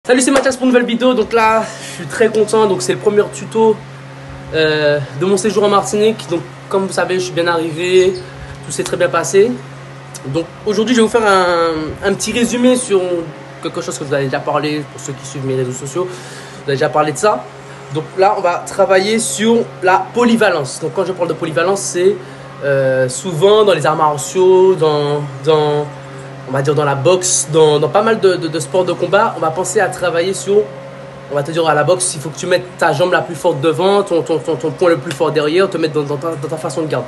Salut, c'est Mathias pour une nouvelle vidéo. Donc là, je suis très content. Donc c'est le premier tuto de mon séjour en Martinique. Donc comme vous savez, je suis bien arrivé, tout s'est très bien passé. Donc aujourd'hui, je vais vous faire un petit résumé sur quelque chose que vous avez déjà parlé. Pour ceux qui suivent mes réseaux sociaux, vous avez déjà parlé de ça. Donc là, on va travailler sur la polyvalence. Donc quand je parle de polyvalence, c'est souvent dans les arts martiaux, on va dire dans la boxe, dans pas mal de sports de combat, on va penser à travailler sur, on va te dire à la boxe, il faut que tu mettes ta jambe la plus forte devant, ton poing le plus fort derrière, te mettre dans ta façon de garde.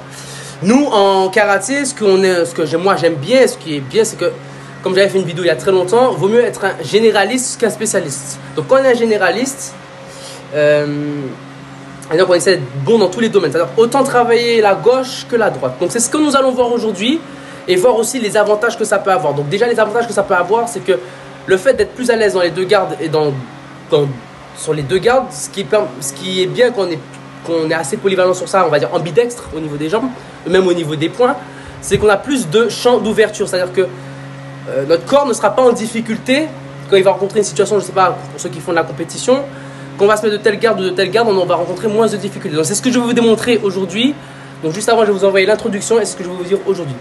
Nous, en karaté, moi j'aime bien, ce qui est bien, c'est que, comme j'avais fait une vidéo il y a très longtemps, vaut mieux être un généraliste qu'un spécialiste. Donc quand on est un généraliste, on essaie d'être bon dans tous les domaines, c'est-à-dire autant travailler la gauche que la droite. Donc c'est ce que nous allons voir aujourd'hui. Et voir aussi les avantages que ça peut avoir. Donc déjà les avantages que ça peut avoir, c'est que le fait d'être plus à l'aise dans les deux gardes et sur les deux gardes, ce qui est bien qu'on est assez polyvalent sur ça, on va dire ambidextre au niveau des jambes, même au niveau des poings, c'est qu'on a plus de champ d'ouverture. C'est-à-dire que notre corps ne sera pas en difficulté quand il va rencontrer une situation, je ne sais pas, pour ceux qui font de la compétition, qu'on va se mettre de telle garde ou de telle garde, on va rencontrer moins de difficultés. Donc c'est ce que je vais vous démontrer aujourd'hui. Donc juste avant, je vais vous envoyer l'introduction et ce que je vais vous dire aujourd'hui.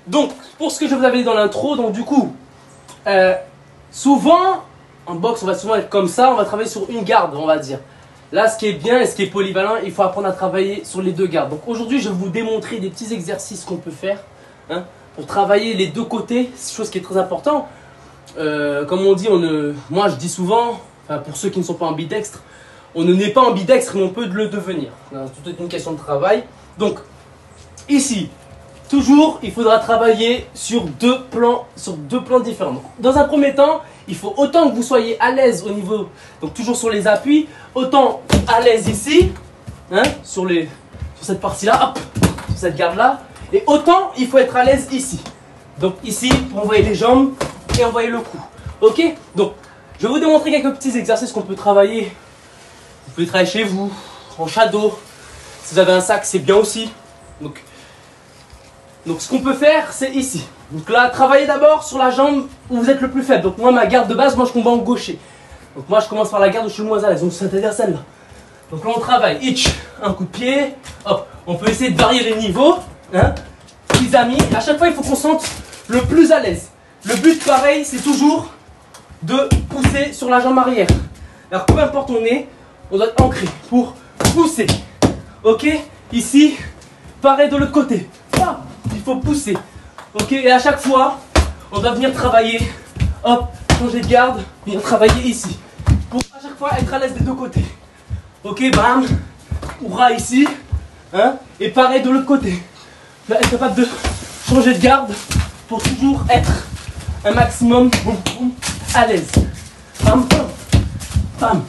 Donc, pour ce que je vous avais dit dans l'intro, donc du coup, souvent, en boxe, on va souvent être comme ça, on va travailler sur une garde, on va dire. Là, ce qui est bien et ce qui est polyvalent, il faut apprendre à travailler sur les deux gardes. Donc aujourd'hui, je vais vous démontrer des petits exercices qu'on peut faire pour travailler les deux côtés, chose qui est très important. Comme on dit, moi je dis souvent, pour ceux qui ne sont pas ambidextres, on ne naît pas ambidextre, mais on peut le devenir. C'est toute une question de travail. Donc, ici, toujours, il faudra travailler sur deux plans différents. Donc, dans un premier temps, il faut autant que vous soyez à l'aise au niveau, donc toujours sur les appuis, autant à l'aise ici, sur cette partie-là, hop, sur cette garde-là, et autant il faut être à l'aise ici. Donc ici, pour envoyer les jambes et envoyer le cou. Ok? Donc, je vais vous démontrer quelques petits exercices qu'on peut travailler. Vous pouvez travailler chez vous, en shadow. Si vous avez un sac, c'est bien aussi. Donc ce qu'on peut faire, c'est ici. Donc là, travaillez d'abord sur la jambe où vous êtes le plus faible. Donc moi, ma garde de base, moi je combats en gaucher. Donc moi, je commence par la garde où je suis le moins à l'aise. Donc c'est-à-dire celle-là. Donc là, on travaille. Hitch, un coup de pied. Hop, on peut essayer de varier les niveaux. Petits amis, à chaque fois, il faut qu'on sente le plus à l'aise. Le but, pareil, c'est toujours de pousser sur la jambe arrière. Alors peu importe où on est, on doit être ancré pour pousser. Ok? Ici, pareil de l'autre côté. Hop, il faut pousser. Ok, et à chaque fois, on doit venir travailler. Hop, changer de garde, venir travailler ici. Pour à chaque fois être à l'aise des deux côtés. Ok, bam. Hurrah ici. Et pareil de l'autre côté. Là, être capable de changer de garde pour toujours être un maximum à l'aise. Bam, bam, bam.